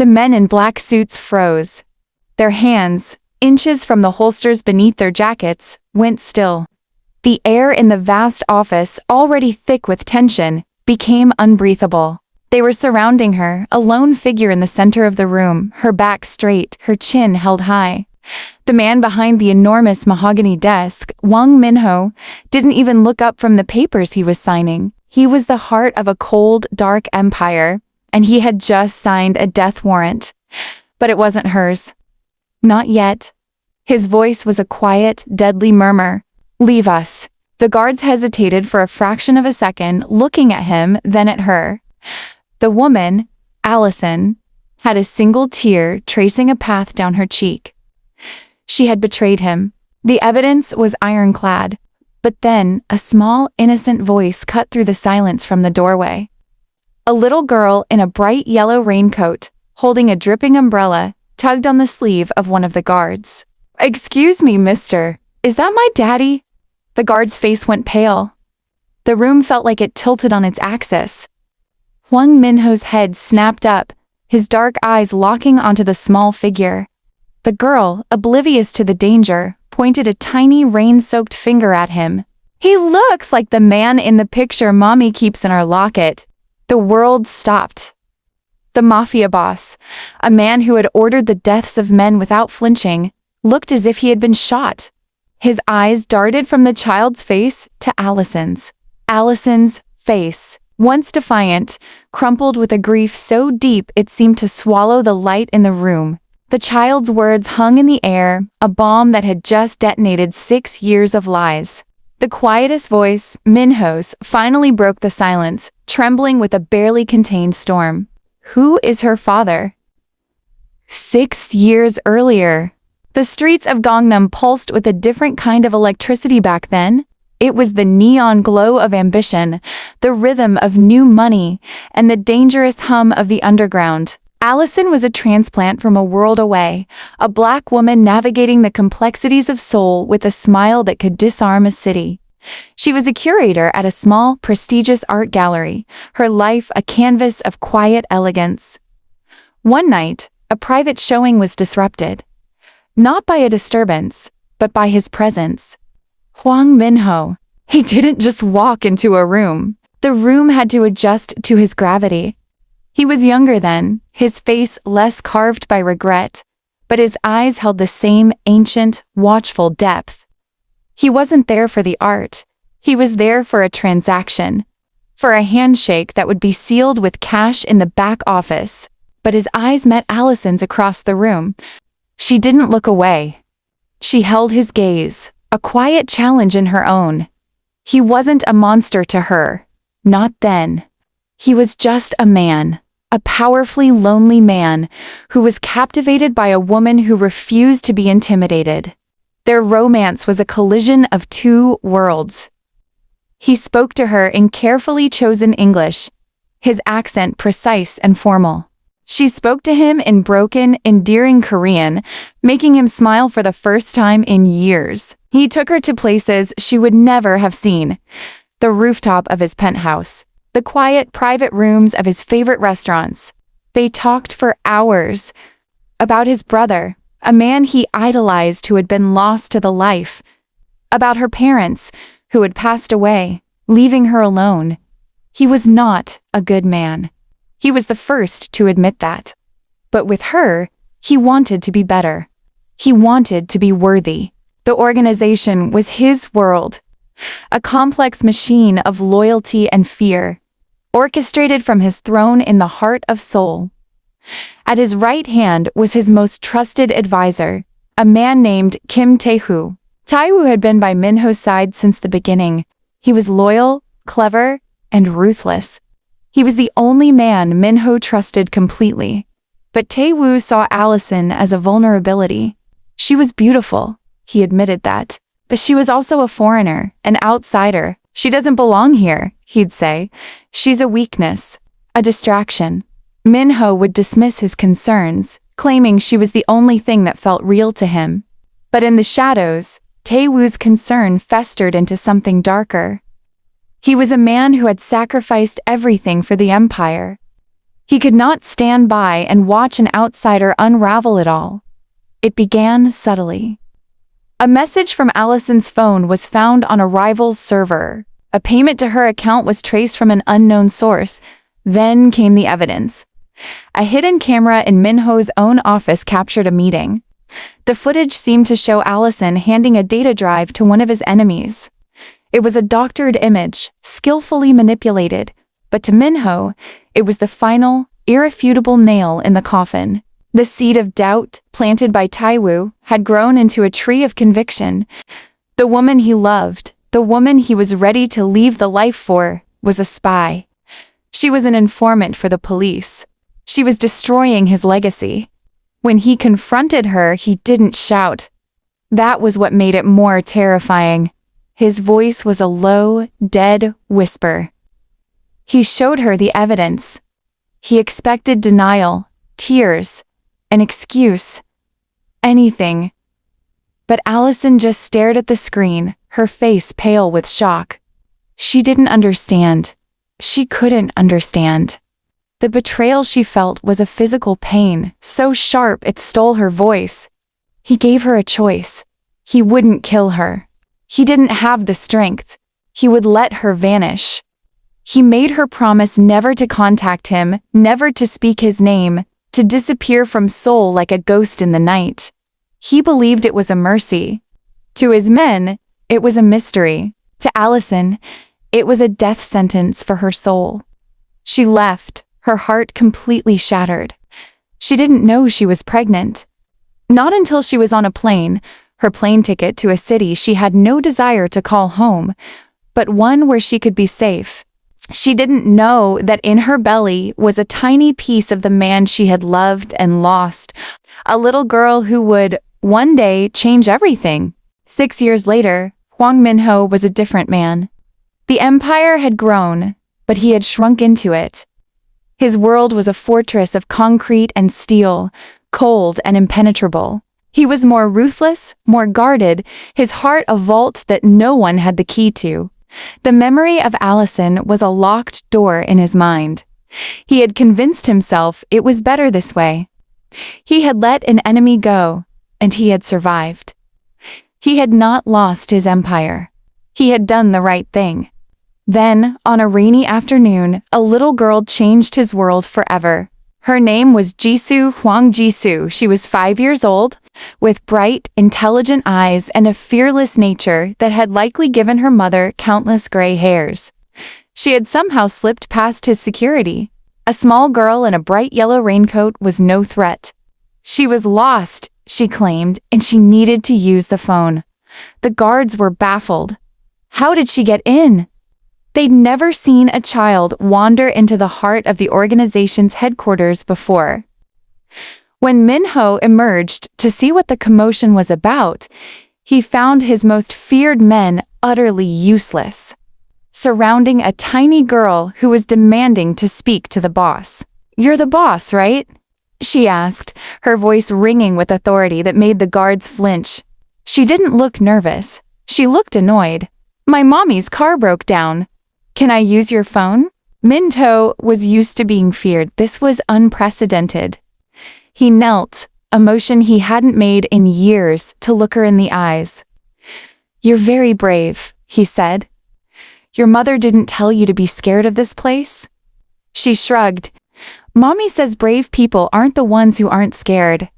The men in black suits froze. Their hands, inches from the holsters beneath their jackets, went still. The air in the vast office, already thick with tension, became unbreathable. They were surrounding her, a lone figure in the center of the room, her back straight, her chin held high. The man behind the enormous mahogany desk, Hwang Min-ho, didn't even look up from the papers he was signing. He was the heart of a cold, dark empire, and he had just signed a death warrant. But it wasn't hers. Not yet. His voice was a quiet, deadly murmur. "Leave us." The guards hesitated for a fraction of a second, looking at him, then at her. The woman, Allison, had a single tear tracing a path down her cheek. She had betrayed him. The evidence was ironclad. But then, a small, innocent voice cut through the silence from the doorway. A little girl in a bright yellow raincoat, holding a dripping umbrella, tugged on the sleeve of one of the guards. "Excuse me, mister. Is that my daddy?" The guard's face went pale. The room felt like it tilted on its axis. Hwang Min-ho's head snapped up, his dark eyes locking onto the small figure. The girl, oblivious to the danger, pointed a tiny rain-soaked finger at him. "He looks like the man in the picture Mommy keeps in our locket." The world stopped. The Mafia boss, a man who had ordered the deaths of men without flinching, looked as if he had been shot. His eyes darted from the child's face to Allison's. Allison's face, once defiant, crumpled with a grief so deep it seemed to swallow the light in the room. The child's words hung in the air, a bomb that had just detonated 6 years of lies. The quietest voice, Min-ho's, finally broke the silence, trembling with a barely contained storm. "Who is her father?" 6 years earlier. The streets of Gangnam pulsed with a different kind of electricity back then. It was the neon glow of ambition, the rhythm of new money, and the dangerous hum of the underground. Allison was a transplant from a world away, a black woman navigating the complexities of Seoul with a smile that could disarm a city. She was a curator at a small, prestigious art gallery, her life a canvas of quiet elegance. One night, a private showing was disrupted. Not by a disturbance, but by his presence. Hwang Min-ho. He didn't just walk into a room. The room had to adjust to his gravity. He was younger then, his face less carved by regret, but his eyes held the same ancient, watchful depth. He wasn't there for the art. He was there for a transaction, for a handshake that would be sealed with cash in the back office. But his eyes met Allison's across the room. She didn't look away. She held his gaze, a quiet challenge in her own. He wasn't a monster to her. Not then. He was just a man. A powerfully lonely man who was captivated by a woman who refused to be intimidated. Their romance was a collision of two worlds. He spoke to her in carefully chosen English, his accent precise and formal. She spoke to him in broken, endearing Korean, making him smile for the first time in years. He took her to places she would never have seen. The rooftop of his penthouse. The quiet, private rooms of his favorite restaurants. They talked for hours about his brother, a man he idolized who had been lost to the life, about her parents who had passed away, leaving her alone. He was not a good man. He was the first to admit that. But with her, he wanted to be better. He wanted to be worthy. The organization was his world, a complex machine of loyalty and fear, orchestrated from his throne in the heart of Seoul. At his right hand was his most trusted advisor, a man named Kim Tae-woo. Tae-woo had been by Min-ho's side since the beginning. He was loyal, clever, and ruthless. He was the only man Min-ho trusted completely. But Tae-woo saw Allison as a vulnerability. She was beautiful, he admitted that. But she was also a foreigner, an outsider. "She doesn't belong here," he'd say. "She's a weakness, a distraction." Min-ho would dismiss his concerns, claiming she was the only thing that felt real to him. But in the shadows, Tae-woo's concern festered into something darker. He was a man who had sacrificed everything for the empire. He could not stand by and watch an outsider unravel it all. It began subtly. A message from Allison's phone was found on a rival's server. A payment to her account was traced from an unknown source. Then came the evidence. A hidden camera in Min-ho's own office captured a meeting. The footage seemed to show Allison handing a data drive to one of his enemies. It was a doctored image, skillfully manipulated, but to Min-ho, it was the final, irrefutable nail in the coffin. The seed of doubt, planted by Taewoo, had grown into a tree of conviction. The woman he loved, the woman he was ready to leave the life for, was a spy. She was an informant for the police. She was destroying his legacy. When he confronted her, he didn't shout. That was what made it more terrifying. His voice was a low, dead whisper. He showed her the evidence. He expected denial, tears, an excuse, anything. But Allison just stared at the screen, her face pale with shock. She didn't understand. She couldn't understand. The betrayal she felt was a physical pain, so sharp it stole her voice. He gave her a choice. He wouldn't kill her. He didn't have the strength. He would let her vanish. He made her promise never to contact him, never to speak his name, to disappear from Seoul like a ghost in the night. He believed it was a mercy. To his men, it was a mystery. To Allison, it was a death sentence for her soul. She left, her heart completely shattered. She didn't know she was pregnant. Not until she was on a plane, her plane ticket to a city she had no desire to call home, but one where she could be safe. She didn't know that in her belly was a tiny piece of the man she had loved and lost, a little girl who would, one day, change everything. 6 years later, Hwang Min-ho was a different man. The empire had grown, but he had shrunk into it. His world was a fortress of concrete and steel, cold and impenetrable. He was more ruthless, more guarded, his heart a vault that no one had the key to. The memory of Allison was a locked door in his mind. He had convinced himself it was better this way. He had let an enemy go, and he had survived. He had not lost his empire. He had done the right thing. Then, on a rainy afternoon, a little girl changed his world forever. Her name was Jisoo Hwang Jisoo. She was 5 years old, with bright, intelligent eyes and a fearless nature that had likely given her mother countless gray hairs. She had somehow slipped past his security. A small girl in a bright yellow raincoat was no threat. She was lost, she claimed, and she needed to use the phone. The guards were baffled. How did she get in? They'd never seen a child wander into the heart of the organization's headquarters before. When Min-ho emerged to see what the commotion was about, he found his most feared men utterly useless, surrounding a tiny girl who was demanding to speak to the boss. "You're the boss, right?" she asked, her voice ringing with authority that made the guards flinch. She didn't look nervous. She looked annoyed. "My mommy's car broke down. Can I use your phone?" Min-ho was used to being feared. This was unprecedented. He knelt, a motion he hadn't made in years, to look her in the eyes. "You're very brave," he said. "Your mother didn't tell you to be scared of this place?" She shrugged. "Mommy says brave people aren't the ones who aren't scared.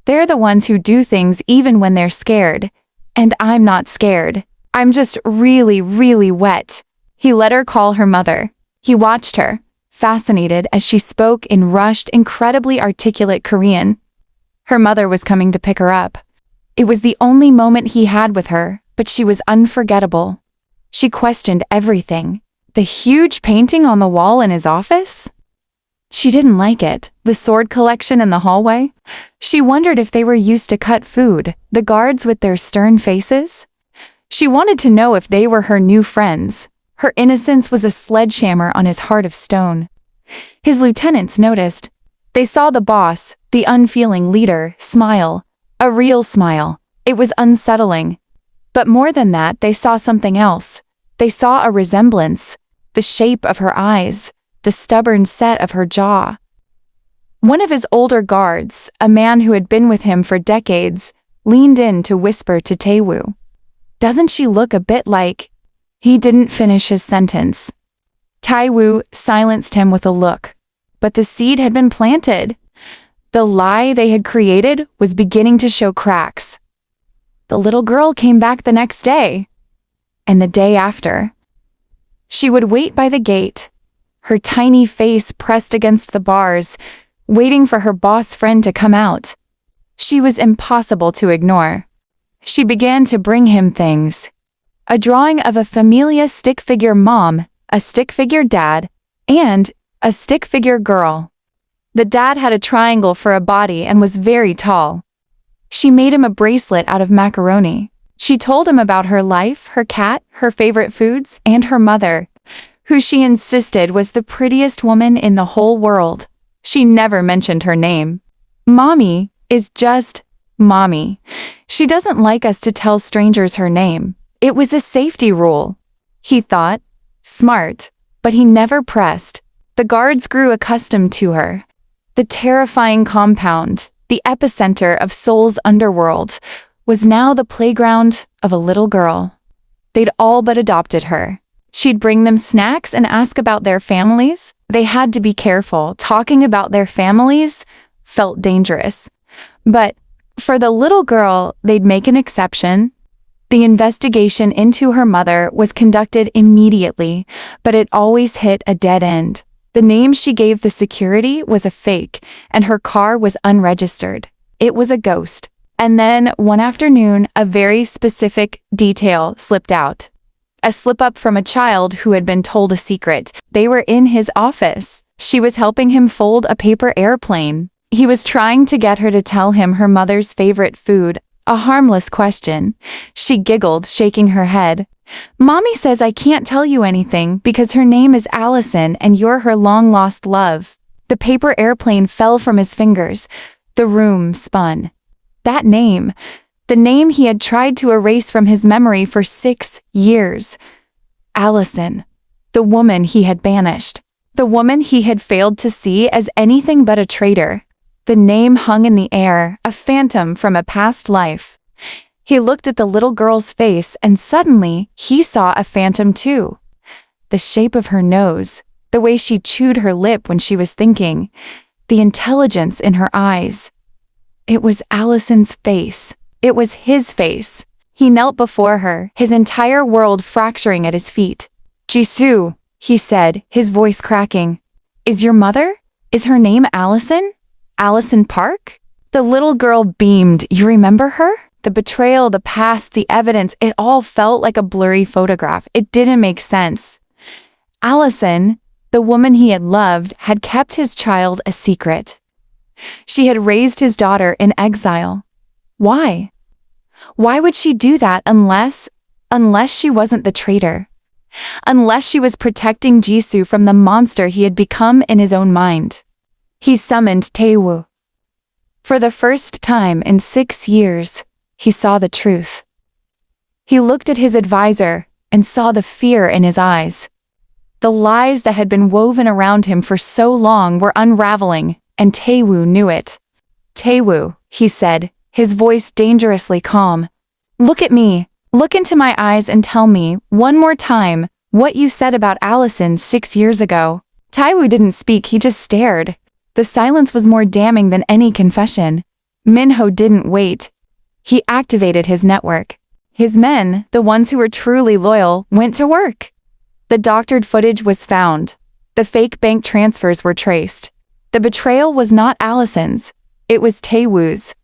They're the ones who do things even when they're scared. And I'm not scared. I'm just really, really wet." He let her call her mother. He watched her, fascinated as she spoke in rushed, incredibly articulate Korean. Her mother was coming to pick her up. It was the only moment he had with her, but she was unforgettable. She questioned everything. The huge painting on the wall in his office? She didn't like it. The sword collection in the hallway? She wondered if they were used to cut food, the guards with their stern faces? She wanted to know if they were her new friends. Her innocence was a sledgehammer on his heart of stone. His lieutenants noticed. They saw the boss, the unfeeling leader, smile. A real smile. It was unsettling. But more than that, they saw something else. They saw a resemblance. The shape of her eyes. The the stubborn set of her jaw. One of his older guards, a man who had been with him for decades, leaned in to whisper to Tae-woo. "Doesn't she look a bit like—" He didn't finish his sentence. Tae-woo silenced him with a look. But the seed had been planted. The lie they had created was beginning to show cracks. The little girl came back the next day. And the day after. She would wait by the gate, her tiny face pressed against the bars, waiting for her boss friend to come out. She was impossible to ignore. She began to bring him things. A drawing of a familia stick figure mom, a stick figure dad, and a stick figure girl. The dad had a triangle for a body and was very tall. She made him a bracelet out of macaroni. She told him about her life, her cat, her favorite foods, and her mother, who she insisted was the prettiest woman in the whole world. She never mentioned her name. Mommy is just Mommy. She doesn't like us to tell strangers her name. It was a safety rule. He thought. Smart. But he never pressed. The guards grew accustomed to her. The terrifying compound, the epicenter of Seoul's underworld, was now the playground of a little girl. They'd all but adopted her. She'd bring them snacks and ask about their families. They had to be careful. Talking about their families felt dangerous. But for the little girl, they'd make an exception. The investigation into her mother was conducted immediately, but it always hit a dead end. The name she gave the security was a fake, and her car was unregistered. It was a ghost. And then, one afternoon, a very specific detail slipped out. A slip-up from a child who had been told a secret. They were in his office. She was helping him fold a paper airplane. He was trying to get her to tell him her mother's favorite food, a harmless question. She giggled, shaking her head. Mommy says I can't tell you anything because her name is Allison and you're her long-lost love. The paper airplane fell from his fingers. The room spun. That name, the name he had tried to erase from his memory for 6 years. Allison, the woman he had banished, the woman he had failed to see as anything but a traitor. The name hung in the air, a phantom from a past life. He looked at the little girl's face and suddenly he saw a phantom too. The shape of her nose, the way she chewed her lip when she was thinking, the intelligence in her eyes. It was Allison's face. It was his face. He knelt before her, his entire world fracturing at his feet. Jisoo, he said, his voice cracking. Is your mother? Is her name Allison? Allison Park? The little girl beamed. You remember her? The betrayal, the past, the evidence, it all felt like a blurry photograph. It didn't make sense. Allison, the woman he had loved, had kept his child a secret. She had raised his daughter in exile. Why? Why would she do that unless she wasn't the traitor? Unless she was protecting Jisoo from the monster he had become in his own mind. He summoned Tae-woo. For the first time in 6 years, he saw the truth. He looked at his advisor and saw the fear in his eyes. The lies that had been woven around him for so long were unraveling, and Tae-woo knew it. Tae-woo, he said, his voice dangerously calm. Look at me. Look into my eyes and tell me, one more time, what you said about Allison 6 years ago. Tae-woo didn't speak, he just stared. The silence was more damning than any confession. Min-ho didn't wait. He activated his network. His men, the ones who were truly loyal, went to work. The doctored footage was found. The fake bank transfers were traced. The betrayal was not Allison's. It was Tae-woo's.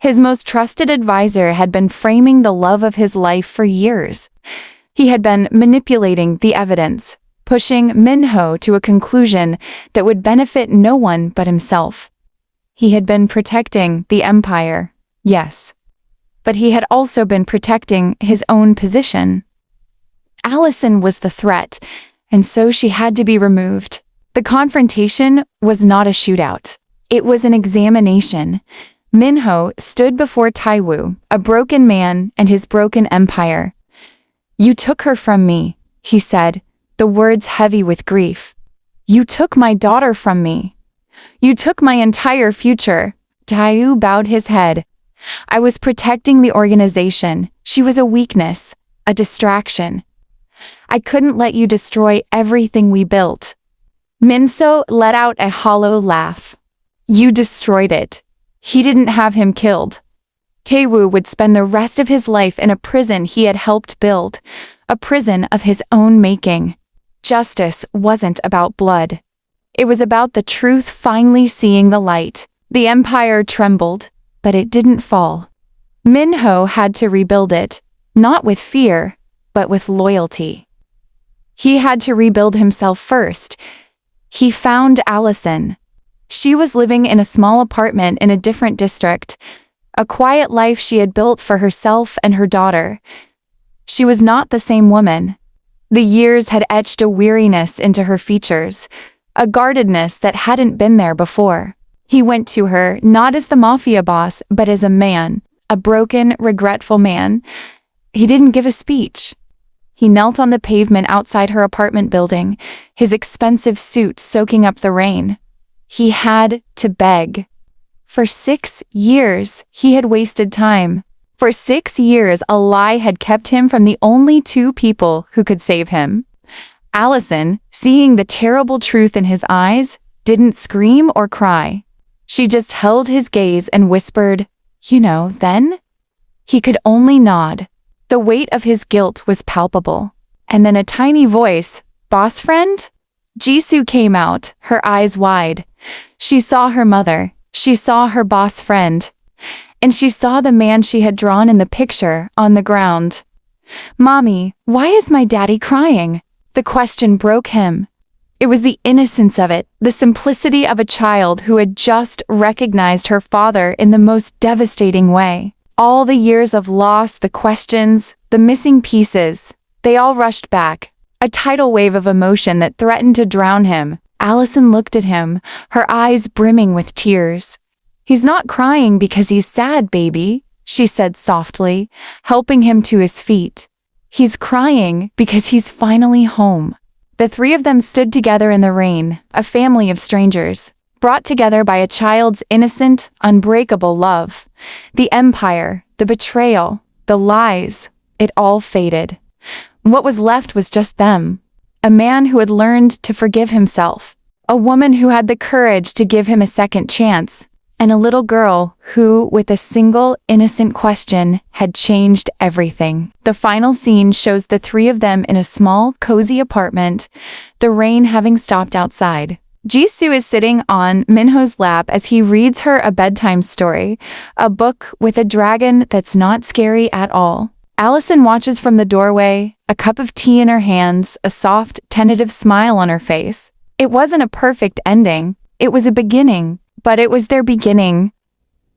His most trusted advisor had been framing the love of his life for years. He had been manipulating the evidence, pushing Min-ho to a conclusion that would benefit no one but himself. He had been protecting the empire, yes. But he had also been protecting his own position. Allison was the threat, and so she had to be removed. The confrontation was not a shootout. It was an examination. Min-ho stood before Tae-woo, a broken man and his broken empire. You took her from me, he said, the words heavy with grief. "You took my daughter from me. You took my entire future." Tae-woo bowed his head. "I was protecting the organization. She was a weakness, a distraction. I couldn't let you destroy everything we built." Min-so let out a hollow laugh. "You destroyed it. He didn't have him killed." Tae-woo would spend the rest of his life in a prison he had helped build, a prison of his own making. Justice wasn't about blood. It was about the truth finally seeing the light. The empire trembled, but it didn't fall. Min-ho had to rebuild it, not with fear, but with loyalty. He had to rebuild himself first. He found Allison. She was living in a small apartment in a different district, a quiet life she had built for herself and her daughter. She was not the same woman. The years had etched a weariness into her features, a guardedness that hadn't been there before. He went to her not as the Mafia boss, but as a man, a broken, regretful man. He didn't give a speech. He knelt on the pavement outside her apartment building, his expensive suit soaking up the rain. He had to beg. For 6 years, he had wasted time. For 6 years, a lie had kept him from the only 2 people who could save him. Allison, seeing the terrible truth in his eyes, didn't scream or cry. She just held his gaze and whispered, "You know, then?" He could only nod. The weight of his guilt was palpable. And then a tiny voice, "Boss friend?" Jisoo came out, her eyes wide. She saw her mother. She saw her boss friend. And she saw the man she had drawn in the picture on the ground. "Mommy, why is my daddy crying?" The question broke him. It was the innocence of it, the simplicity of a child who had just recognized her father in the most devastating way. All the years of loss, the questions, the missing pieces, they all rushed back. A tidal wave of emotion that threatened to drown him. Allison looked at him, her eyes brimming with tears. "He's not crying because he's sad, baby," she said softly, helping him to his feet. "He's crying because he's finally home." The 3 of them stood together in the rain, a family of strangers, brought together by a child's innocent, unbreakable love. The empire, the betrayal, the lies, it all faded. What was left was just them. A man who had learned to forgive himself, a woman who had the courage to give him a second chance, and a little girl who, with a single innocent question, had changed everything. The final scene shows the 3 of them in a small, cozy apartment, the rain having stopped outside. Jisoo is sitting on Min-ho's lap as he reads her a bedtime story, a book with a dragon that's not scary at all. Allison watches from the doorway, a cup of tea in her hands, a soft, tentative smile on her face. It wasn't a perfect ending. It was a beginning, but it was their beginning.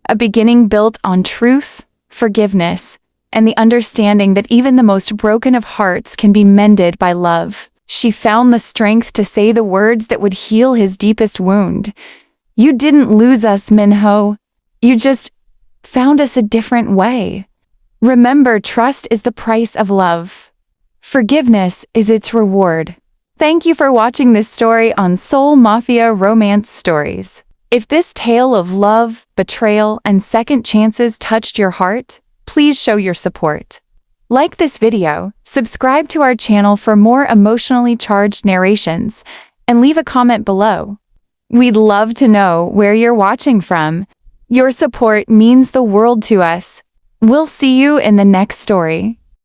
A beginning built on truth, forgiveness, and the understanding that even the most broken of hearts can be mended by love. She found the strength to say the words that would heal his deepest wound. "You didn't lose us, Min-ho. You just found us a different way. Remember, trust is the price of love. Forgiveness is its reward." Thank you for watching this story on Seoul Mafia Romance Stories. If this tale of love, betrayal, and second chances touched your heart, please show your support. Like this video, subscribe to our channel for more emotionally charged narrations, and leave a comment below. We'd love to know where you're watching from. Your support means the world to us. We'll see you in the next story.